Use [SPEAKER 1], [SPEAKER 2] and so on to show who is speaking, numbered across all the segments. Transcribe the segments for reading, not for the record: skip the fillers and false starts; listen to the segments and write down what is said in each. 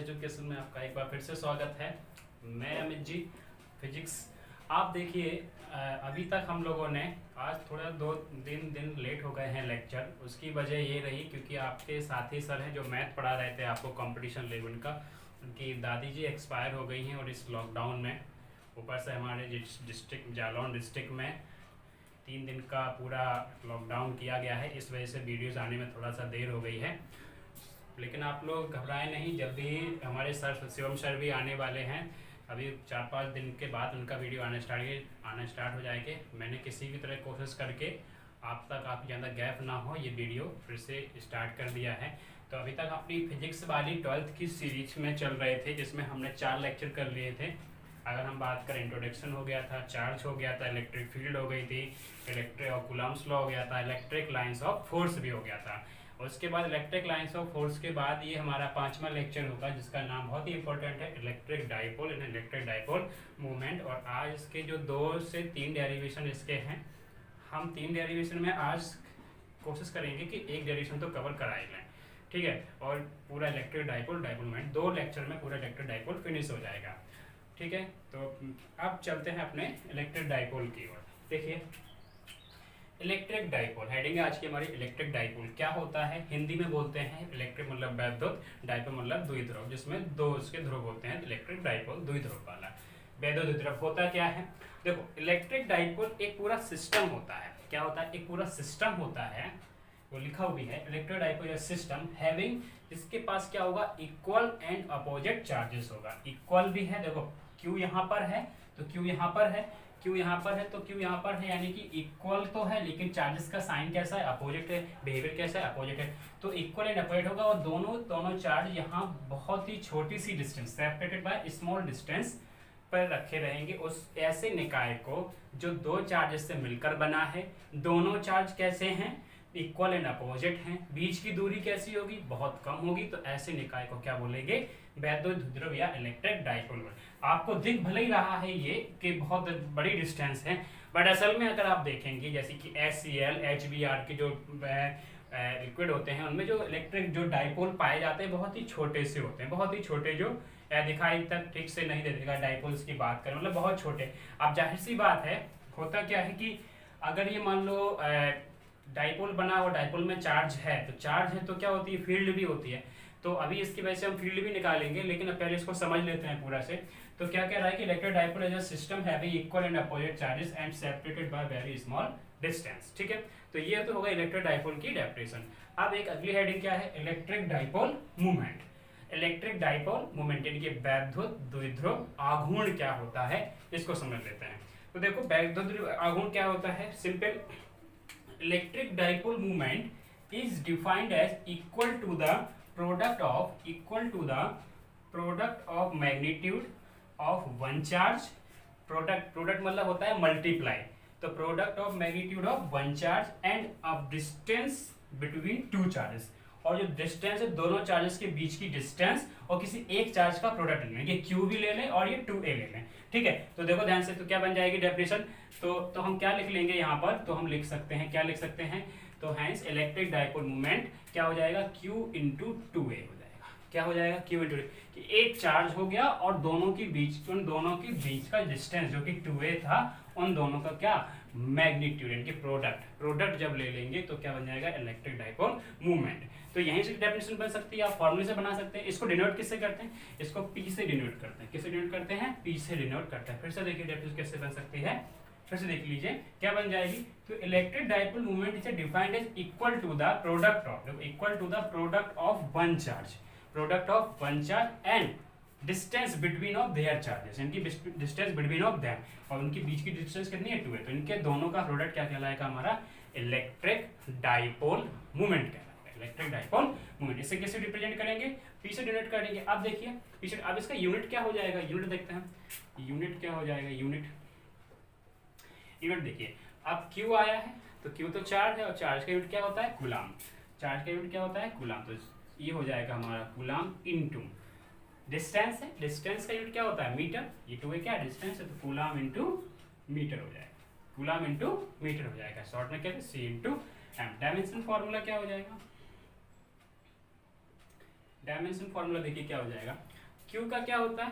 [SPEAKER 1] Education में आपका एक बार फिर से स्वागत है। मैं अमित जी, फिजिक्स। आप देखिए, अभी तक हम लोगों ने आज थोड़ा दो दिन लेट हो गए हैं लेक्चर। उसकी वजह ये रही क्योंकि आपके साथी सर हैं जो मैथ पढ़ा रहे थे आपको कंपटीशन लेवल का, उनकी दादी जी एक्सपायर हो गई हैं और इस लॉकडाउन में ऊपर से हमारे डिस्ट्रिक्ट जालौन डिस्ट्रिक्ट में 3 दिन का पूरा लॉकडाउन किया गया है। इस वजह से वीडियोज़ आने में थोड़ा सा देर हो गई है, लेकिन आप लोग घबराएं नहीं, जल्दी ही हमारे सर शिवम सर भी आने वाले हैं। अभी 4-5 दिन के बाद उनका वीडियो आना स्टार्ट हो जाएंगे। मैंने किसी भी तरह कोशिश करके आप तक काफ़ी ज़्यादा गैप ना हो ये वीडियो फिर से स्टार्ट कर दिया है। तो अभी तक अपनी फिजिक्स वाली 12th की सीरीज में चल रहे थे, जिसमें हमने 4 लेक्चर कर लिए थे। अगर हम बात करें, इंट्रोडक्शन हो गया था, चार्ज हो गया था, इलेक्ट्रिक फील्ड हो गई थी, इलेक्ट्रिक और कूलम्ब्स लॉ हो गया था, इलेक्ट्रिक लाइंस ऑफ फोर्स भी हो गया था। उसके बाद इलेक्ट्रिक लाइंस ऑफ फोर्स के बाद ये हमारा 5वां लेक्चर होगा, जिसका नाम बहुत ही इंपॉर्टेंट है, electric dipole and electric dipole movement. और आज इसके जो 2 से 3 डेरिवेशन इसके हैं, हम 3 डेरिवेशन में आज कोशिश करेंगे कि एक डेरिवेशन तो कवर करा ही लें, ठीक है। और पूरा इलेक्ट्रिक डाइपोल मूवमेंट 2 लेक्चर में पूरा इलेक्ट्रिक डाइपोल फिनिश हो जाएगा, ठीक है। तो अब चलते हैं अपने इलेक्ट्रिक डाइपोल की ओर। देखिए, इलेक्ट्रिक डाइपोल हेडिंग है आज की हमारी। इलेक्ट्रिक डाइपोल क्या होता है, हिंदी में बोलते हैं इलेक्ट्रिक मतलब वैद्युत, डाइपोल मतलब द्विध्रुव, जिसमें 2 उसके ध्रुव होते हैं। इलेक्ट्रिक डाइपोल द्विध्रुव वाला। वैद्युत द्विध्रुव होता क्या है, देखो, इलेक्ट्रिक डाइपोल एक पूरा सिस्टम होता है। क्या होता है, एक पूरा सिस्टम होता है, वो लिखा हुआ है इलेक्ट्रिक डाइपोल सिस्टम हैविंग, जिसके पास क्या होगा, इक्वल एंड अपोजिट चार्जेस होगा। इक्वल भी है, देखो क्यू यहाँ पर है तो क्यू यहाँ पर है, क्यू यहाँ पर है तो क्यू यहाँ पर है, यानी कि इक्वल तो है, लेकिन चार्जेस का साइन कैसा है, अपोजिट है, बिहेवियर कैसा है, अपोजिट है। तो इक्वल एंड अपोजिट होगा और दोनों चार्ज यहाँ बहुत ही छोटी सी distance, separated by small distance पर रखे रहेंगे। उस ऐसे निकाय को जो 2 चार्जेस से मिलकर बना है, दोनों चार्ज कैसे हैं, इक्वल एंड अपोजिट हैं, बीच की दूरी कैसी होगी, बहुत कम होगी। तो ऐसे निकाय को क्या बोलेंगे, वैद्युत द्विध्रुव या इलेक्ट्रिक डाइपोल। आपको दिख भले ही रहा है ये कि बहुत बड़ी डिस्टेंस है, बट असल में अगर आप देखेंगे, जैसे कि HCl HBr के जो लिक्विड होते हैं, उनमें जो इलेक्ट्रिक जो डाइपोल पाए जाते हैं बहुत ही छोटे से होते हैं, बहुत ही छोटे, जो दिखाई तक ठीक से नहीं देगा। डाइपोल्स की बात करें मतलब बहुत छोटे। अब जाहिर सी बात है, होता क्या है कि अगर ये मान लो डाइपोल बना और डाइपोल में चार्ज है, तो चार्ज है तो क्या होती है, फील्ड भी होती है। तो अभी इसकी वजह से हम फील्ड भी निकालेंगे, लेकिन अब पहले इसको समझ लेते हैं पूरा से। तो क्या कह रहा है कि electric dipole is a system having equal and opposite charges and separated by very small distance, ठीक है। तो ये तो होगा इलेक्ट्रिक डाइपोल की डेफिनेशन। अब एक अगली हेडिंग क्या है, electric dipole movement. Electric dipole movement यानी कि वैद्युत द्विध्रुव आघूर्ण क्या होता है, इसको समझ लेते हैं। तो देखो, वैद्युत आघूर्ण क्या होता है, simple, electric dipole movement is defined as equal to the product of magnitude of one charge. Product मतलब होता है मल्टीप्लाई, तो product of magnitude of one charge and of distance between 2 charges. और जो डिस्टेंस है दोनों चार्जेस के बीच की डिस्टेंस, और किसी एक चार्ज का प्रोडक्ट ले लें, ये Q भी ले लें और ये 2A ले लें, ठीक है। तो देखो ध्यान से, तो क्या बन जाएगी डेफिनेशन, तो हम क्या लिख लेंगे यहाँ पर, तो हम लिख सकते हैं, क्या लिख सकते हैं, तो हैंस इलेक्ट्रिक डाइपोल मूवमेंट क्या हो जाएगा, Q इंटू 2A हो जाएगा। क्या हो जाएगा, Q इंटू 2A, कि एक चार्ज हो गया और उन दोनों के बीच का डिस्टेंस जो कि 2A था, उन दोनों का क्या, मैग्नीट्यूड यानी कि प्रोडक्ट जब ले लेंगे तो क्या बन जाएगा, इलेक्ट्रिक डाइपोल मूवमेंट। तो यहीं से डेफिनेशन बन सकती है, आप फॉर्मूले से बना सकते हैं। इसको डिनोट किससे करते हैं, इसको P से डिनोट करते हैं। किससे डिनोट करते हैं, P से डिनोट करते हैं। फिर से देखिए डेफिनेशन कैसे बन सकती है, फिर से देख लीजिए क्या बन जाएगी। तो electric dipole movement is defined as equal to the product of one charge and distance between of their charges, इनकी डिस्टेंस बिटवीन ऑफ देम, और उनके बीच की डिस्टेंस कितनी है, 2 है। तो इनके दोनों का प्रोडक्ट क्या कहलाएगा, हमारा इलेक्ट्रिक डाइपोल मूवमेंट कहलाएगा। इलेक्ट्रिक डाइपोल मूवमेंट, इसे कैसे रिप्रेजेंट करेंगे, P से डिनोट करेंगे। अब देखिए, अब इसका यूनिट क्या हो जाएगा, यूनिट देखते हैं, यूनिट क्या हो जाएगा, यूनिट देखिए, अब Q आया है तो Q तो चार्ज है, और चार्ज का यूनिट क्या होता है, कूलाम। चार्ज का यूनिट क्या होता है, कूलाम। तो ये हो जाएगा हमारा कूलाम इनटू डिस्टेंस है, डिस्टेंस का यूनिट क्या होता है, मीटर। ये 2 क्या डिस्टेंस है, तो कूलाम इनटू मीटर हो जाएगा, कूलाम इनटू मीटर हो जाएगा। शॉर्ट में क्या है, C into M। Dimension formula क्या हो जाएगा, डायमेंशन फॉर्मूला देखिए क्या हो जाएगा, क्यू का क्या होता है,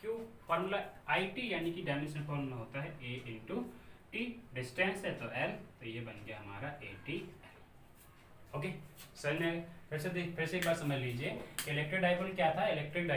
[SPEAKER 1] क्यू फॉर्मूला आई टी यानी कि डायमेंशन फॉर्मूला होता है ए इंटू टी, डिस्टेंस है तो एल, तो ये बन गया हमारा A T L. Okay sir ने फिर से एक बार समझ लीजिए, इलेक्ट्रिक डाइपोल क्या था, इलेक्ट्रिक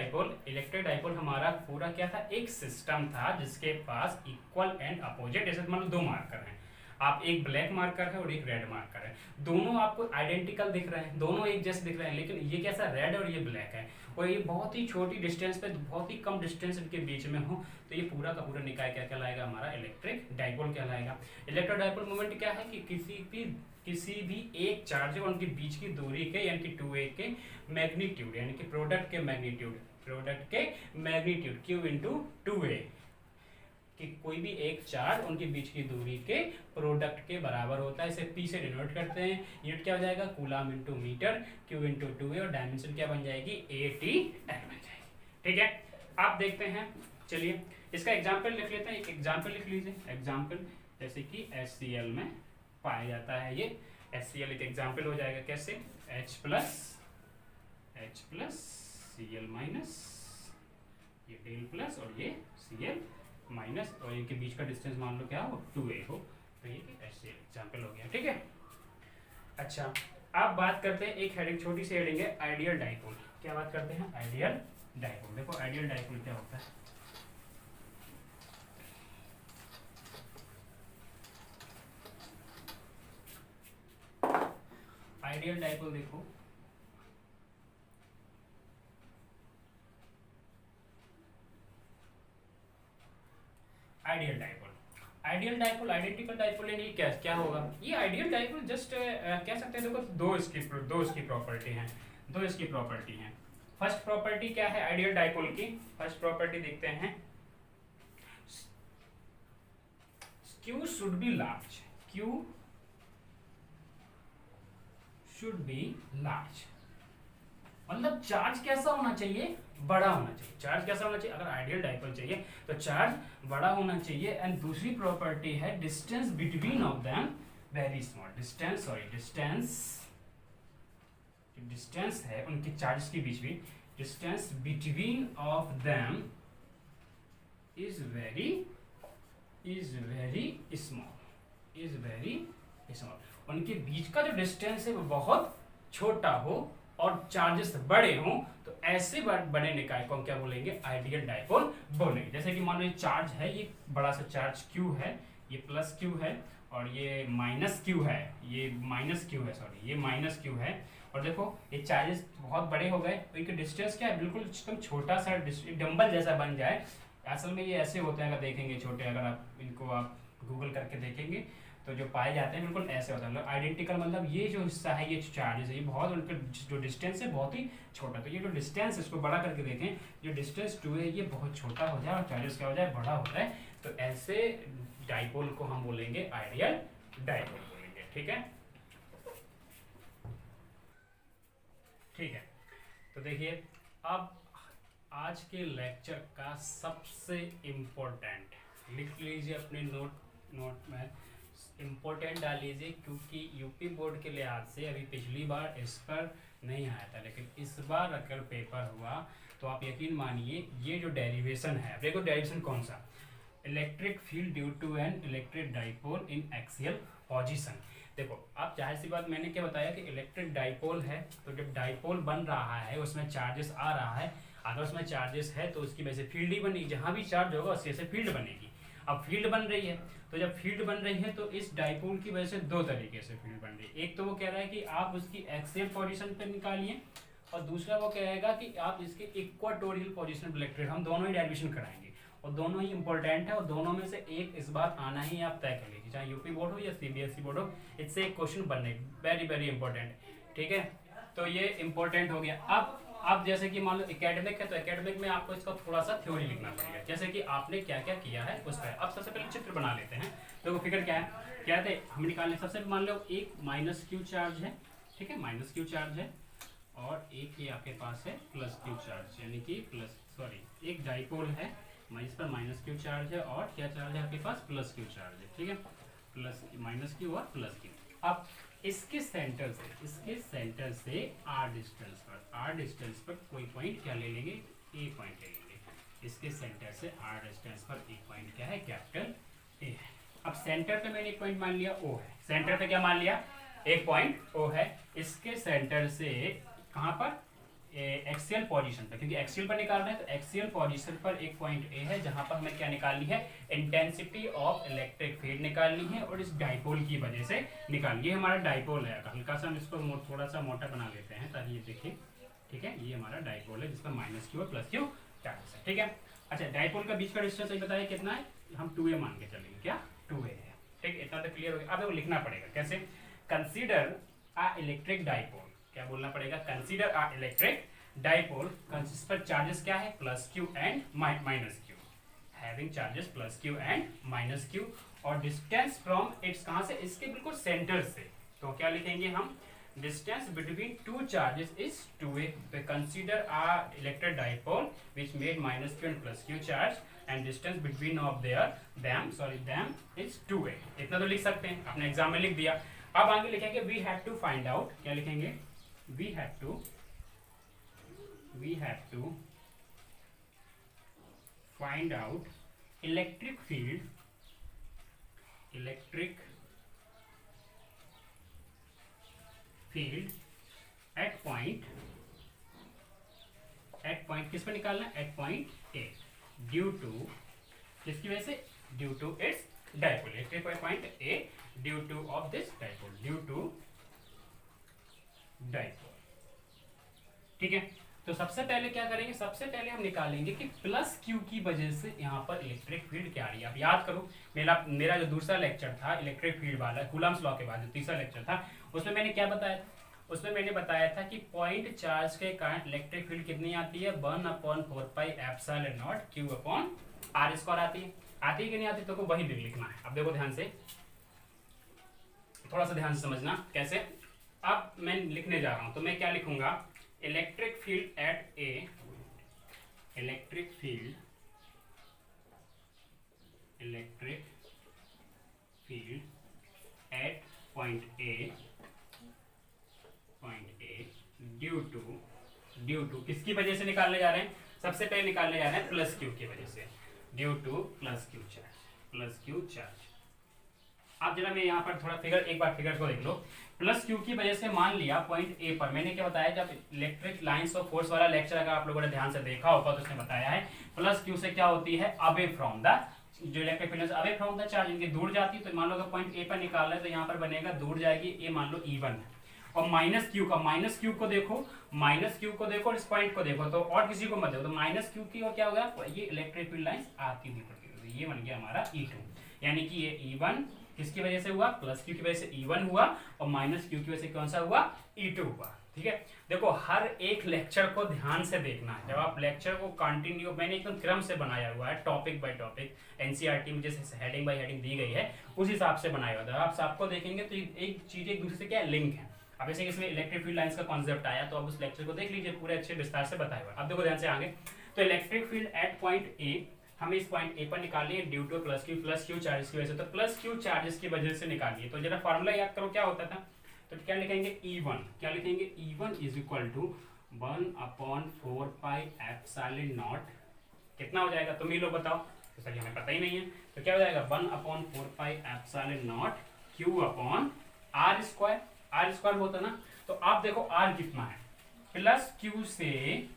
[SPEAKER 1] डाइपोल हमारा पूरा क्या था, एक सिस्टम था जिसके पास इक्वल एंड अपोजिट, जैसे मान लो दो मार्कर हैं, आप एक ब्लैक मार्कर है और एक रेड मार्कर है, दोनों आपको आइडेंटिकल दिख रहे हैं, दोनों एक जैसे दिख रहे हैं, लेकिन ये कैसा रेड और ये ब्लैक है, और ये बहुत ही छोटी डिस्टेंस पे, बहुत ही कम डिस्टेंस इनके बीच में हो, तो ये पूरा का पूरा निकाय क्या कहलाएगा, हमारा इलेक्ट्रिक डाइपोल कहलाएगा। इलेक्ट्रिक डाइपोल मोमेंट क्या है कि किसी भी एक चार्ज और उनके बीच की दूरी के यानी कि 2a के मैग्नीट्यूड यानी कि प्रोडक्ट के मैग्नीट्यूड q इंटू 2a, कि कोई भी एक चार्ज उनके बीच की दूरी के प्रोडक्ट के बराबर होता है, इसे p से डिनोट करते हैं, यूनिट क्या हो जाएगा, coulomb into metre, q into 2a, और डायमेंशन क्या बन जाएगी, ATL बन जाएगी। ठीक है, आप देखते हैं, चलिए इसका एग्जाम्पल लिख लेते हैं, एक एग्जाम्पल लिख लीजिए, एग्जाम्पल जैसे कि HCl में पाया जाता है, ये HCl एक एग्जाम्पल हो जाएगा, कैसे H प्लस Cl माइनस, ये डेल प्लस और ये Cl माइनस, और इनके बीच का डिस्टेंस मान लो क्या हो, 2a हो, तो ये HCl एग्जाम्पल हो गया। ठीक है, अच्छा अब बात करते हैं, एक हेडिंग छोटी सी हेडिंग है आइडियल डाइपोल। क्या बात करते हैं, आइडियल डाइपोल। देखो आइडियल डाइपोल क्या होता है, आइडियल डाइपोल देखो, आइडियल डाइपोल आइडेंटिकल डाइपोल यानी क्या क्या होगा, ये आइडियल डाइपोल जस्ट कह सकते हैं, देखो दो इसकी प्रॉपर्टी हैं। फर्स्ट प्रॉपर्टी क्या है आइडियल डाइपोल की, फर्स्ट प्रॉपर्टी देखते हैं, Q should be large, Q should be large, मतलब चार्ज कैसा होना चाहिए, बड़ा होना चाहिए, चार्ज कैसा होना चाहिए, अगर आइडियल डाइपोल चाहिए तो चार्ज बड़ा होना चाहिए। एंड दूसरी प्रॉपर्टी है distance between of them very small, distance है उनके चार्जेस के बीच में, distance between of them is very small, उनके बीच का जो डिस्टेंस है वो बहुत छोटा हो और चार्जेस बड़े हों, तो ऐसे बड़े निकाय को हम क्या बोलेंगे, आइडियल डाइपोल बोलेंगे। जैसे कि मान लो ये चार्ज है, ये बड़ा सा चार्ज Q है, ये प्लस Q है, और ये माइनस Q है, ये माइनस Q है, और देखो ये चार्जेस बहुत बड़े हो गए, तो इनका डिस्टेंस क्या है, बिल्कुल एकदम छोटा सा डंबल जैसा बन जाए। असल में ये ऐसे होते हैं, अगर देखेंगे छोटे, अगर आप इनको आप गूगल करके देखेंगे तो जो पाए जाते हैं बिल्कुल ऐसे होता है, मतलब आइडेंटिकल, मतलब ये जो हिस्सा है, ये चार्जेस है, ये बहुत, उनका जो डिस्टेंस है बहुत ही छोटा, तो ये जो डिस्टेंस, इसको बड़ा करके देखें, जो डिस्टेंस 2 है ये बहुत छोटा हो जाए और चार्जेस क्या हो जाए, बड़ा हो जाए, तो ऐसे डाइपोल को हम बोलेंगे आइडियल डाइपोल बोलेंगे। ठीक है, तो देखिए अब आज के लेक्चर का सबसे इम्पोर्टेंट, लिख लीजिए अपने नोट में, इम्पोर्टेंट डाल लीजिए, क्योंकि यूपी बोर्ड के लिहाज से अभी पिछली बार इस पर नहीं आया था, लेकिन इस बार अगर पेपर हुआ तो आप यकीन मानिए ये जो डेरिवेशन है, देखो डेरिवेशन कौन सा, electric field due to an electric dipole in axial position. देखो आप जाहिर सी बात, मैंने क्या बताया कि इलेक्ट्रिक डाइपोल है, तो जब डाइपोल बन रहा है उसमें चार्जेस आ रहा है, अगर उसमें चार्जेस है तो उसकी वजह से फील्ड ही बनेगी, जहाँ भी चार्ज होगा उसकी वजह से फील्ड बनेगी। अब फील्ड बन रही है, तो जब फील्ड बन रही है तो इस डाइपोल की वजह से दो तरीके से फील्ड बन रही है, एक तो वो कह रहा है कि आप उसकी एक्सियल पोजीशन पे निकालिए, और दूसरा वो कहेगा कि आप इसके इक्वाटोरियल पोजीशन पे इलेक्ट्रिक, हम दोनों ही डेरिवेशन कराएंगे, और दोनों ही इंपॉर्टेंट है, और दोनों में से एक इस बार आना ही आप तय कर लीजिए, चाहे यूपी बोर्ड हो या CBSE बोर्ड हो, इससे एक क्वेश्चन बनने, वेरी वेरी इंपॉर्टेंट। ठीक है, तो ये इंपॉर्टेंट हो गया। अब जैसे कि मान लो एकेडमिक है, तो एकेडमिक में आपको इसका थोड़ा सा थ्योरी लिखना पड़ेगा, जैसे कि आपने क्या क्या किया है उस पर। अब सबसे पहले चित्र बना लेते हैं, तो फिगर क्या है, क्या थे हम निकालने, सबसे मान लो एक माइनस Q चार्ज है, ठीक है, माइनस Q चार्ज है, और एक ये आपके पास है प्लस Q चार्ज, यानी कि एक डाइपोल है, इस पर माइनस Q चार्ज है, और क्या चार्ज है आपके पास, प्लस Q चार्ज है। ठीक है, प्लस माइनस Q और प्लस Q। अब इसके सेंटर से r डिस्टेंस पर कोई पॉइंट क्या ले लेंगे, ए पॉइंट ले लेंगे। इसके सेंटर से r डिस्टेंस पर एक पॉइंट क्या है, कैपिटल ए है। अब सेंटर पे मैंने एक पॉइंट मान लिया ओ है, सेंटर पे क्या मान लिया, एक पॉइंट ओ है। इसके सेंटर से कहां पर, एक्सियल पोजीशन पर, क्योंकि एक्सियल पर निकाल रहे हैं तो एक्सियल पोजीशन पर एक पॉइंट ए है जहां पर हमें क्या निकालनी है, इंटेंसिटी ऑफ इलेक्ट्रिक फील्ड निकालनी है और इस डाइपोल की वजह से निकालनी है। हमारा डाइपोल है, हल्का सा हम इसको थोड़ा सा मोटा बना लेते हैं ताकि ये देखिए, ठीक है, ये हमारा डाइपोल है जिसमें माइनस क्यू और प्लस क्यू चार्जेस है, ठीक है। अच्छा, डाइपोल का बीच का डिस्टेंस ये बताइए कितना है, हम 2a मान के चलेंगे, क्या 2a है, ठीक, इतना तो क्लियर हो गया। अब वो लिखना पड़ेगा कैसे, कंसीडर अ इलेक्ट्रिक डाइपोल, क्या बोलना पड़ेगा, consider a electric dipole consist पर चार्जेस क्या है, plus Q and minus Q, having charges plus Q and minus Q, और डिस्टेंस फ्रॉम इट्स, कहां से, इसके बिल्कुल सेंटर से, तो क्या लिखेंगे हम, distance between two charges is 2a. We consider a electric dipole which made minus q and plus q charge and distance between of them is 2a. इतना तो लिख सकते हैं, अपने एग्जाम में लिख दिया। अब आगे लिखेंगे we have to find out, क्या लिखेंगे, we have to find out electric field at point किस पे निकालना है, at point A, due to, किसकी वजह से, due to its dipole, electric point A due to of this dipole, due to dipole, ठीक है। तो सबसे पहले क्या करेंगे, सबसे पहले हम निकालेंगे कि प्लस क्यू की वजह से यहाँ पर इलेक्ट्रिक फील्ड क्या आ रही है। आप याद करो, मेरा जो दूसरा लेक्चर था इलेक्ट्रिक फील्ड वाला, कूलम्स लॉ के बाद जो तीसरा लेक्चर था, उसमें मैंने क्या बताया था, उसमें मैंने बताया था कि पॉइंट चार्ज के कारण इलेक्ट्रिक फील्ड कितनी आती है, 1/4πε0 q अपॉन r स्क्वायर आती है कि नहीं आती, तो वही लिखना है। अब देखो ध्यान से, थोड़ा सा ध्यान से समझना कैसे। अब मैं लिखने जा रहा हूं, तो मैं क्या लिखूंगा, electric field at A, electric field at point A due to किसकी वजह से निकालने जा रहे हैं, सबसे पहले निकालने जा रहे हैं प्लस क्यू की वजह से, due two plus Q charge. अब जरा मैं यहाँ पर थोड़ा एक बार फिगर को देख लो। प्लस क्यू की वजह से मान लिया पॉइंट ए पर, मैंने क्या बताया, जब इलेक्ट्रिक लाइंस ऑफ फोर्स वाला लेक्चर अगर आप लोगों ने ध्यान से देखा होगा तो उसने बताया है प्लस क्यू से क्या होती है, अवे फ्रॉम द, जो electric field away from the charge, इनके दूर जाती है। तो मान लो अगर पॉइंट ए पर निकालना है तो यहाँ पर बनेगा, दूर जाएगी ए, मान लो E1 है, और माइनस क्यू को देखो और इस पॉइंट को देखो, तो और किसी को मत देखो, तो माइनस क्यू की और क्या होगा, ये इलेक्ट्रिक फील्ड लाइंस आती हुई, ये बन गया हमारा E2, यानी कि ये E1 किसकी वजह से हुआ, प्लस क्यू की वजह से E1 हुआ, और माइनस क्यू की वजह से कौन सा हुआ, E2 हुआ, ठीक है। देखो हर एक लेक्चर को ध्यान से देखना है, जब आप लेक्चर को कंटिन्यू, मैंने एकदम क्रम से बनाया हुआ है, टॉपिक बाय टॉपिक, एनसीईआरटी में जैसे हेडिंग बाय हेडिंग दी गई है उस हिसाब से बनाया हुआ है। आप सबको देखेंगे तो एक चीज एक दूसरे से क्या लिंक है। अब जैसे इसमें इलेक्ट्रिक फील्ड लाइंस का कॉन्सेप्ट आया, तो अब उस लेक्चर को देख लीजिए, पूरे अच्छे विस्तार से बताया हुआ है। अब देखो ध्यान से आगे, तो इलेक्ट्रिक फील्ड एट पॉइंट ए, हमें इस पॉइंट ए पर निकालनी है due two plus Q charges की वजह से, तो प्लस क्यू चार्जेस की वजह से निकालिए। तो जरा फॉर्मूला याद करो क्या होता था, तो क्या लिखेंगे, E1, क्या लिखेंगे, E1 इज इक्वल टू 1/4πε0, कितना हो जाएगा, तुम ही लोग बताओ, तो सर हमें पता ही नहीं है, तो क्या हो जाएगा 1/4πε0 q अपॉन r स्क्वायर होता ना। तो आप देखो r कितना है, प्लस क्यू से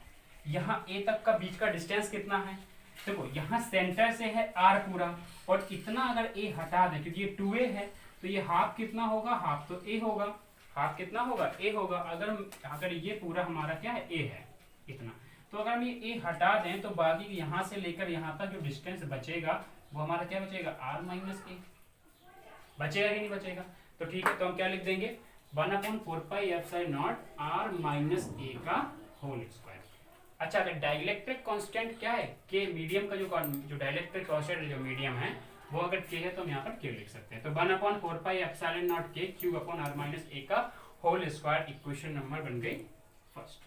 [SPEAKER 1] यहाँ a तक का बीच का डिस्टेंस कितना है, देखो यहाँ सेंटर से है r पूरा, और इतना अगर a हटा दें, क्योंकि ये 2a है, तो ये हाफ कितना होगा, हाफ तो a होगा, हाफ कितना होगा, a होगा। अगर ये पूरा हमारा क्या है, a है इतना, तो अगर हम ये a हटा दें तो बाकी यहाँ से लेकर यहाँ तक जो डिस्टेंस बचेगा वो हमारा क्या बचेगा, r माइनस a बचेगा कि नहीं बचेगा। तो ठीक है, तो हम क्या लिख देंगे, 1/4πε0 r माइनस a का होल स्क्वायर। अच्छा, अगर डाइलेक्ट्रिक कांस्टेंट क्या है, के, मीडियम का जो डाइलेक्ट्रिक कांस्टेंट जो मीडियम है वो अगर के है तो हम यहाँ पर के लिख सकते हैं। तो 1/4πε0 के Q upon r minus a का होल स्क्वायर, इक्वेशन नंबर बन गई फर्स्ट,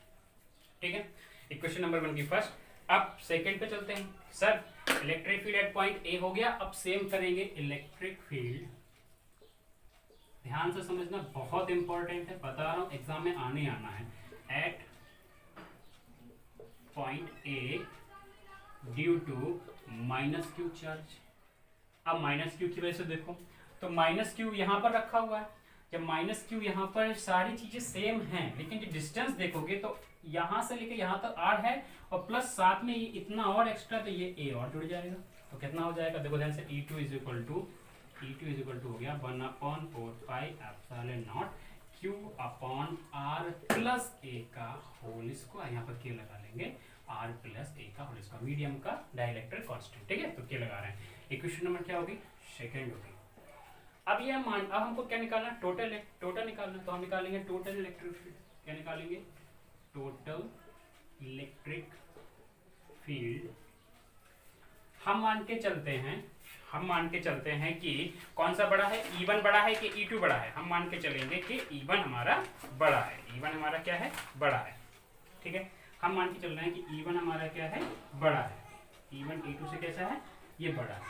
[SPEAKER 1] ठीक है, इक्वेशन नंबर बन गई फर्स्ट। अब सेकंड पे चलते हैं। Sir electric field at point ए हो गया, अब सेम करेंगे इलेक्ट्रिक फील्ड, ध्यान से समझना, बहुत इंपॉर्टेंट है, बता रहा हूं एग्जाम में आने आना है। At point A due to minus Q charge. अब माइनस क्यू की वजह से देखो, तो माइनस क्यू यहाँ पर रखा हुआ है, जब माइनस क्यू यहाँ पर सारी चीजें सेम हैं, लेकिन जो डिस्टेंस देखोगे तो यहाँ से लेके यहाँ तक आर है और प्लस साथ में ये इतना और एक्स्ट्रा, तो ये ए और जुड़ जाएगा। तो कितना हो जाएगा, देखो ध्यान से, E2 इज इक्वल टू हो गया 1/4πε0 Q अपॉन आर प्लस ए का होल स्क्वायर। यहाँ पर के लगा लेंगे, आर प्लस ए का होल स्क्वायर, मीडियम का डाइलेक्ट्रिक कांस्टेंट, ठीक है। तो के लगा रहे हैं। इक्वेशन नंबर क्या होगी, सेकेंड होगी। अब ये मान, अब हमको क्या निकालना है, टोटल निकालना है। तो हम निकालेंगे टोटल इलेक्ट्रिक फील्ड। क्या निकालेंगे, टोटल इलेक्ट्रिक फील्ड। हम मान के चलते हैं कि कौन सा बड़ा है, E1 बड़ा है कि E2 बड़ा है। हम मान के चलेंगे कि E1 हमारा बड़ा है, E1 हमारा क्या है, बड़ा है, ठीक है। हम मान के चल रहे हैं कि E1 हमारा क्या है, बड़ा है। E1 E2 से कैसा है, ये बड़ा है।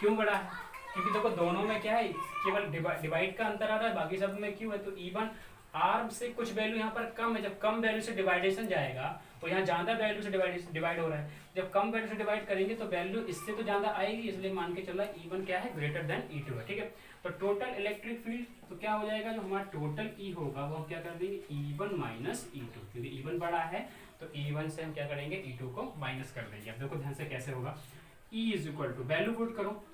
[SPEAKER 1] क्यों बड़ा है, क्योंकि देखो दोनों में क्या है, केवल डिवाइड का अंतर आ रहा है, बाकी सब में क्यों है। तो E1 आर से कुछ वैल्यू यहाँ पर कम है, जब कम वैल्यू से डिवाइडेशन जाएगा तो यहाँ ज्यादा वैल्यू से डिवाइड हो रहा है। जब कम वैल्यू से डिवाइड करेंगे तो वैल्यू इससे तो ज्यादा आएगी, इसलिए मान के चल रहा है E1 क्या है, ग्रेटर देन E2 है, ठीक है। तो टोटल इलेक्ट्रिक फील्ड तो क्या हो जाएगा, जो हमारा टोटल E होगा वो हम क्या कर देंगे, E1 माइनस E2, क्योंकि E1 बड़ा है तो E1 से हम क्या करेंगे, E2 को माइनस कर देंगे। अब देखो ध्यान से कैसे होगा, E is equal to, value put करो,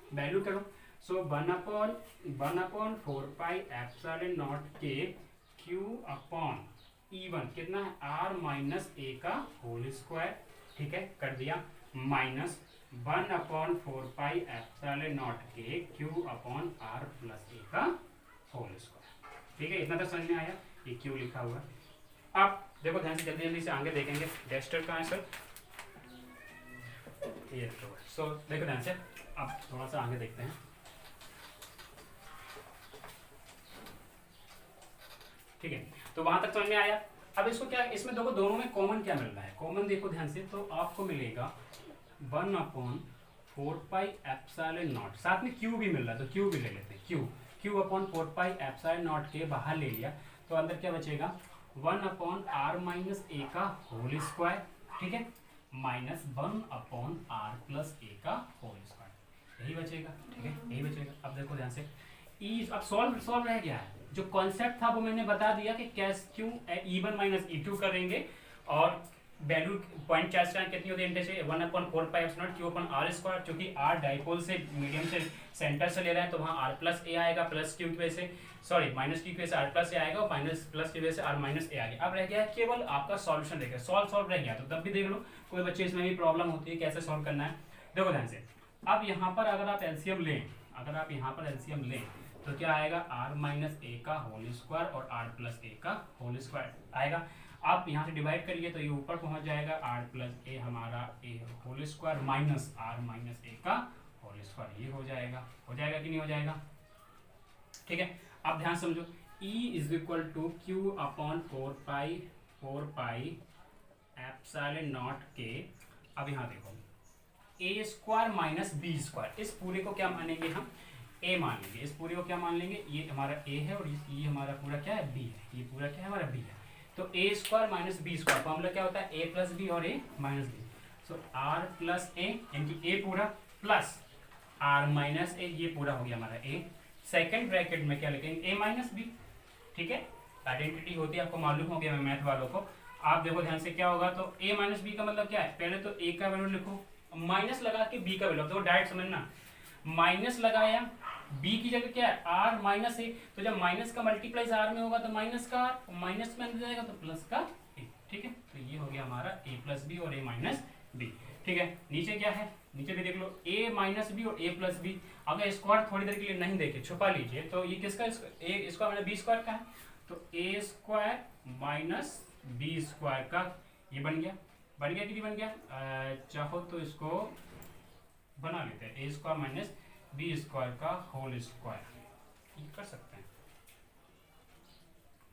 [SPEAKER 1] सो 1/4πε0 के Q अपॉन E1 कितना है, R माइनस ए का होल स्क्वायर, ठीक है, कर दिया, माइनस 1/4πε0 के Q अपॉन R प्लस ए का होल स्क्वायर, ठीक है। इतना तो समझ में आया, ये Q लिखा हुआ है। अब देखो ध्यान से, जल्दी से आगे देखेंगे, डेस्टर कहाँ है सर, ये तो। सो देखो ध्यान से, अब थोड़ा सा आगे देखते हैं। ठीक है, तो वहां तक समझ में आया। अब इसको क्या, इसमें देखो दोनों में कॉमन क्या मिल रहा है, कॉमन देखो ध्यान से, तो आपको मिलेगा 1/4πε0, साथ में Q भी मिल रहा है, तो Q भी ले लेते हैं। Q अपॉन 4πε0 के बाहर ले लिया तो अंदर क्या बचेगा, 1/r माइनस ए का होल स्क्वायर, ठीक है, माइनस 1/r प्लस ए का होल स्क्वायर, यही बचेगा, ठीक है, यही बचेगा। अब देखो ध्यान से, E अब सॉल्व रह गया है। जो कॉन्सेप्ट था वो मैंने बता दिया कि कैसे क्यों E1 माइनस E2 करेंगे, और वैल्यू पॉइंट चार्ज कितनी होती है, intense 1/4πε0 Q upon R square, क्योंकि R डाइपोल से मीडियम से सेंटर से ले रहे हैं तो वहाँ R प्लस ए आएगा, प्लस क्यू की वजह से, सॉरी माइनस क्यू की वजह से R प्लस ए आएगा, और माइनस प्लस की वजह से R माइनस ए आ गया। अब रह गया केवल आपका सॉल्यूशन, रह गया सॉल्व रह गया, तो तब भी देख लो, कोई बच्चे इसमें भी प्रॉब्लम होती है कैसे सॉल्व करना है। देखो ध्यान से, अब यहाँ पर अगर आप एलसीएम लें, तो क्या आएगा, R माइनस ए का होल स्क्वायर और R प्लस ए का होल स्क्वायर आएगा। आप यहाँ से डिवाइड करिए तो ये ऊपर पहुँच जाएगा, R प्लस ए हमारा a whole square minus R minus a का होल स्क्वायर, ये हो जाएगा कि नहीं हो जाएगा, ठीक है। अब ध्यान समझो, E is equal to Q upon 4πε0 के, अब यहाँ देखो a square minus B square, इस पूरे को क्या मानेंगे हम, ए मान लेंगे, इस पूरे को क्या मान लेंगे, ये हमारा ए है और ये हमारा पूरा क्या है, बी है, ये पूरा क्या है हमारा बी है। तो a square minus B square formula क्या होता है, ए प्लस बी और a minus b. So R plus a, यानी ए पूरा प्लस आर माइनस ए, ये पूरा हो गया हमारा ए। सेकंड ब्रैकेट में क्या लिखेंगे, ए माइनस बी, ठीक है, आइडेंटिटी होती है, आपको मालूम हो गया मैथ वालों को। आप देखो ध्यान से क्या होगा, तो ए माइनस बी का मतलब क्या है, पहले तो ए का वैल्यू लिखो, माइनस लगा के बी का वैल्यू, तो डायरेक्ट समझना, माइनस लगाया, बी की जगह क्या है, आर माइनस ए, तो जब माइनस का मल्टीप्लाई आर में होगा तो माइनस का आर, माइनस में अंदर जाएगा तो प्लस का ए, ठीक है। तो ये हो गया हमारा ए प्लस बी और ए माइनस बी, ठीक है। नीचे क्या है, नीचे भी देख लो, ए माइनस बी और ए प्लस बी। अगर स्क्वायर थोड़ी देर के लिए नहीं देखे, छुपा लीजिए, तो ये किसका, ए स्क्वायर मैंने बी स्क्वायर का है, तो a square minus B square का ये बन गया कि नहीं बन गया, चाहो तो इसको बना लेते हैं, ए स्क्वायर माइनस बी स्क्वायर का होल स्क्वायर, ये कर सकते हैं,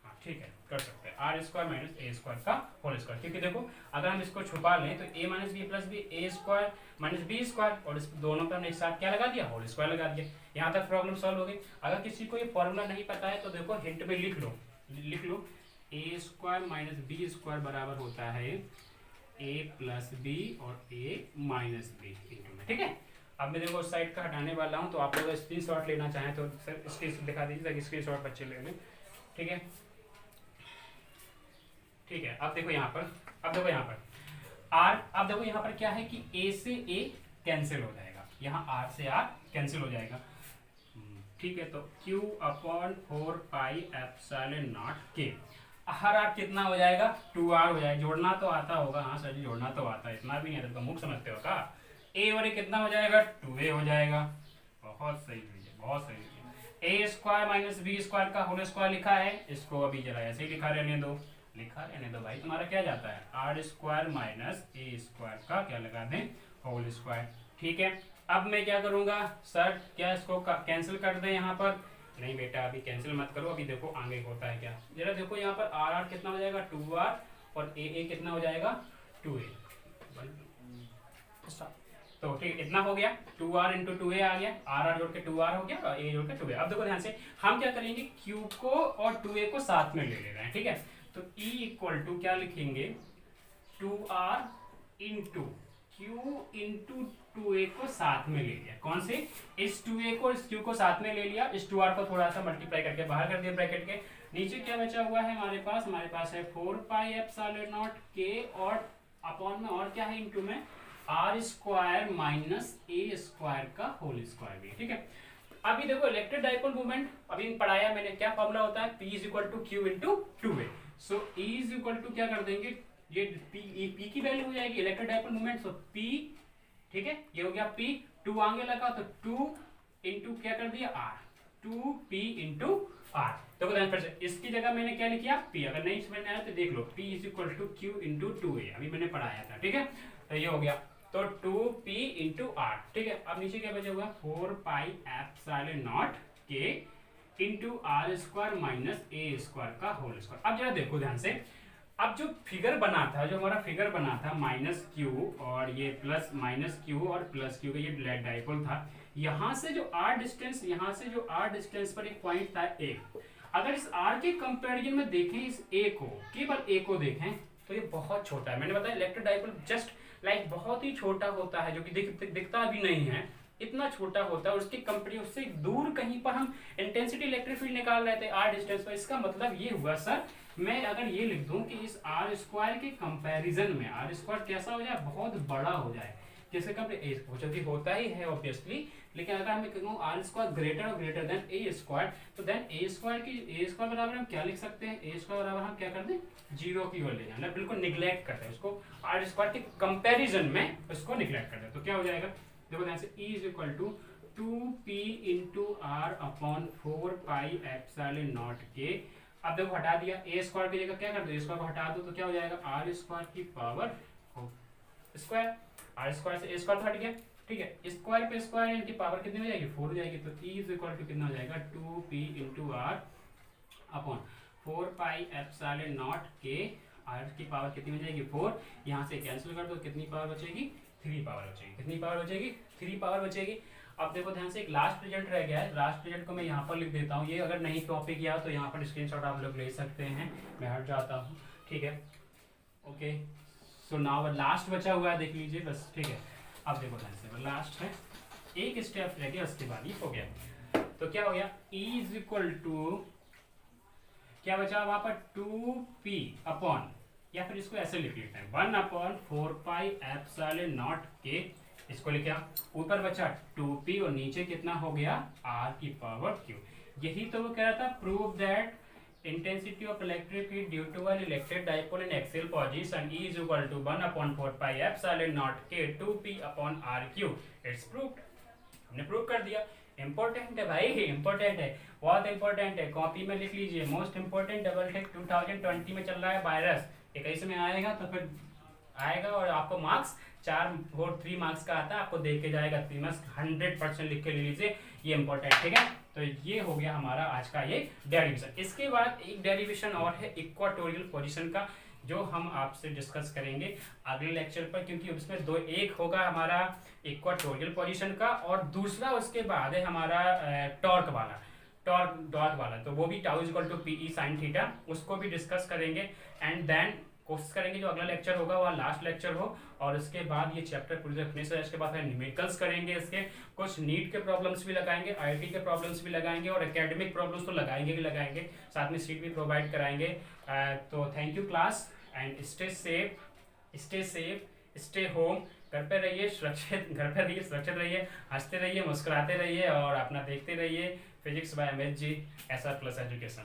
[SPEAKER 1] हाँ ठीक है, कर सकते हैं। R square minus A square का होल स्क्वायर। क्योंकि देखो अगर हम इसको छुपा लें तो A minus B plus B A square minus B square, और इस दोनों पर हमने एक साथ क्या लगा दिया, होल स्क्वायर लगा दिया। यहाँ तक प्रॉब्लम सॉल्व हो गई। अगर किसी को ये फॉर्मूला नहीं पता है तो देखो हिंट में लिख लो ए स्क्वायर माइनस बी स्क्वायर बराबर होता है ए प्लस बी और ए माइनस बी इंटू में। ठीक है, अब मैं देखो उस साइड का हटाने वाला हूँ, तो आप लोग स्क्रीनशॉट लेना चाहें तो सर स्क्रीन दिखा दीजिए ताकि स्क्रीनशॉट बच्चे ले लें। ठीक है, ठीक है। अब देखो यहाँ पर आर, अब देखो यहाँ पर क्या है कि ए से ए कैंसिल हो जाएगा, यहाँ आर से आर कैंसिल हो जाएगा। ठीक है, तो Q upon 4 pi epsilon naught के, हर आर कितना हो जाएगा, 2r हो जाएगा। जोड़ना तो आता होगा, हाँ सर जी जोड़ना तो आता है, इतना भी नहीं आता, मुख समझते हो का। ए और ए कितना हो जाएगा, 2a हो जाएगा। बहुत सही भैया, बहुत सही। ए स्क्वायर माइनस बी स्क्वायर का होल स्क्वायर लिखा है, इसको अभी जरा ऐसे ही लिखा रहने दो भाई। तुम्हारा क्या जाता है, R square minus A square का क्या लगा दें, होल स्क्वायर। ठीक है, अब मैं क्या करूंगा सर, क्या इसको कैंसिल कर दें यहाँ पर, नहीं बेटा अभी कैंसिल मत करो, अभी देखो आगे होता है क्या। जरा देखो यहाँ पर आर आर कितना हो जाएगा, 2r, और ए कितना हो जाएगा, 2a। तो ठीक इतना हो गया, 2r इंटू 2a आ गया, आर जोड़ के 2r हो गया और ए जोड़ के 2a। अब देखो ध्यान से हम क्या करेंगे, q को और 2a को साथ में ले रहे हैं। ठीक है, तो E इक्वल टू क्या लिखेंगे, 2r into q into 2a को साथ में ले लिया। कौन से, इस 2a को इस q को साथ में ले लिया, इस 2r को थोड़ा सा मल्टीप्लाई करके बाहर कर दिया ब्रैकेट के। नीचे क्या बचा हुआ है हमारे पास है 4 पाई एप्सिलॉन नॉट के, और अपॉन में और क्या है, इंटू में R square minus A square का होल स्क्वायर भी। ठीक है, अभी देखो इलेक्ट्रिक डाइपोल मूवमेंट अभी पढ़ाया मैंने, क्या फॉर्मूला होता है, P is equal to Q into 2a। So E is equal to क्या कर देंगे, ये P की वैल्यू हो जाएगी electric dipole movement, so P। ठीक है, ये हो गया P, 2 आगे लगा तो 2 इंटू क्या कर दिया R, 2P इंटू R। तो फिर से इसकी जगह मैंने क्या लिखा P, अगर नहीं समझ में आया तो देख लो, P is equal to Q into 2a, अभी मैंने पढ़ाया था। ठीक है, तो ये हो गया, तो 2P इंटू R। ठीक है, अब नीचे क्या बचा हुआ, 4 पाई एप्सिलॉन नॉट के into R square minus A square का होल स्क्वायर। अब जरा देखो ध्यान से, अब जो फिगर बना था, जो हमारा फिगर बना था माइनस क्यू और ये प्लस माइनस क्यू और प्लस क्यू का ये ब्लैक डाइपोल था, यहाँ से जो आर डिस्टेंस पर एक पॉइंट था ए। अगर इस आर के कंपैरिजन में देखें, इस ए को, केवल ए को देखें तो ये बहुत छोटा है। मैंने बताया इलेक्ट्रिक डाइपोल जस्ट लाइक बहुत ही छोटा होता है, जो कि दिखता भी नहीं है, इतना छोटा होता है। और उसके कंपेरिजन उससे दूर कहीं पर हम इंटेंसिटी इलेक्ट्रिक फील्ड निकाल रहे थे आर डिस्टेंस पर। इसका मतलब ये हुआ सर, मैं अगर ये लिख दूं कि इस आर स्क्वायर के कंपैरिजन में आर स्क्वायर कैसा हो जाए, बहुत बड़ा हो जाए, जैसे कब ए स्क्वायर, जो होता ही है ऑब्वियसली, लेकिन अगर मैं कहूँ R square greater than A square, तो देन ए स्क्वायर बराबर हम क्या लिख सकते हैं, ए स्क्वायर बराबर हम क्या कर दें, 0 की ओर ले जाना, बिल्कुल निग्लेक्ट करते हैं उसको, आर स्क्वायर के कंपैरिजन में उसको निग्लेक्ट करते हैं। तो क्या हो जाएगा, देखो ध्यान से, E is equal to 2P into R upon 4 pi epsilon naught के। अब देखो हटा दिया, ए स्क्वायर की जगह क्या कर दो, ए स्क्वायर को हटा दो तो क्या हो जाएगा, आर स्क्वायर की पावर स्क्वायर, आर स्क्वायर से ए स्क्वायर हट गया। ठीक है, स्क्वायर पे स्क्वायर इनकी पावर कितनी हो जाएगी, 4 हो जाएगी। तो E इज इक्वल टू कितना हो जाएगा, 2P into R upon 4 pi epsilon naught के, आर की पावर कितनी हो जाएगी, 4, यहाँ से कैंसिल कर दो, कितनी पावर बचेगी, 3 पावर बचेगी। कितनी पावर बचेगी, 3 पावर बचेगी। अब देखो ध्यान से, एक लास्ट रिजल्ट रह गया है, लास्ट रिजल्ट को मैं यहाँ पर लिख देता हूँ, ये अगर नहीं कॉपी किया तो यहाँ पर स्क्रीनशॉट आप लोग ले सकते हैं, मैं हट जाता हूँ। ठीक है, ओके, सो नाउ लास्ट बचा हुआ है, देख लीजिए बस। ठीक है, अब देखो ध्यान से, लास्ट है, एक स्टेप रह गया, उसके बाद ये हो गया। तो क्या हो गया, E इज इक्वल टू क्या बचा वहां पर, 2P अपॉन, या फिर इसको ऐसे लिख लेते हैं, 1 अपॉन 4 पाई एप्सिलॉन नॉट के, इसको लिखा, ऊपर बचा 2P और नीचे कितना हो गया, R की पावर Q। यही तो वो कह रहा था, prove that intensity of electric field due to an electric dipole in axial position E is equal to 1 upon 4 pi epsilon naught के 2P upon RQ। It's proved, हमने प्रूव कर दिया। इंपॉर्टेंट है भाई, इंपॉर्टेंट है, बहुत इंपॉर्टेंट है, copy में लिख लीजिए, मोस्ट इंपॉर्टेंट डबल टेक 2020 में चल रहा है वायरस, 21 में आएगा तो फिर आएगा, और आपको मार्क्स 4 और 3 मार्क्स का आता है, आपको दे के जाएगा 3 मार्क्स, 100% लिख के ले लीजिए, ये इंपॉर्टेंट। ठीक है। तो ये हो गया हमारा आज का ये डेरिवेशन। इसके बाद एक डेरिवेशन और है इक्वाटोरियल पोजीशन का, जो हम आपसे डिस्कस करेंगे अगले लेक्चर पर, क्योंकि उसमें दो, एक होगा हमारा इक्वाटोरियल पोजीशन का और दूसरा उसके बाद है हमारा टॉर्क वाला, टॉर्क वाला। तो वो भी tau is equal to PE sine theta, उसको भी डिस्कस करेंगे। एंड देन कोशिश करेंगे जो अगला लेक्चर होगा वह लास्ट लेक्चर हो, और उसके बाद ये चैप्टर पूरी तरह फिनिश हो जाए। इसके बाद है न्यूमेरिकल्स करेंगे, इसके कुछ नीट के प्रॉब्लम्स भी लगाएंगे, आईआईटी के प्रॉब्लम्स भी लगाएंगे, और एकेडमिक प्रॉब्लम्स तो लगाएंगे ही लगाएंगे, साथ में सीट भी प्रोवाइड कराएंगे। तो thank you class, and stay safe, stay home. घर पे रहिए सुरक्षित रहिए, हंसते रहिए, मुस्कुराते रहिए, और अपना देखते रहिए physics bye MHG SR+ education.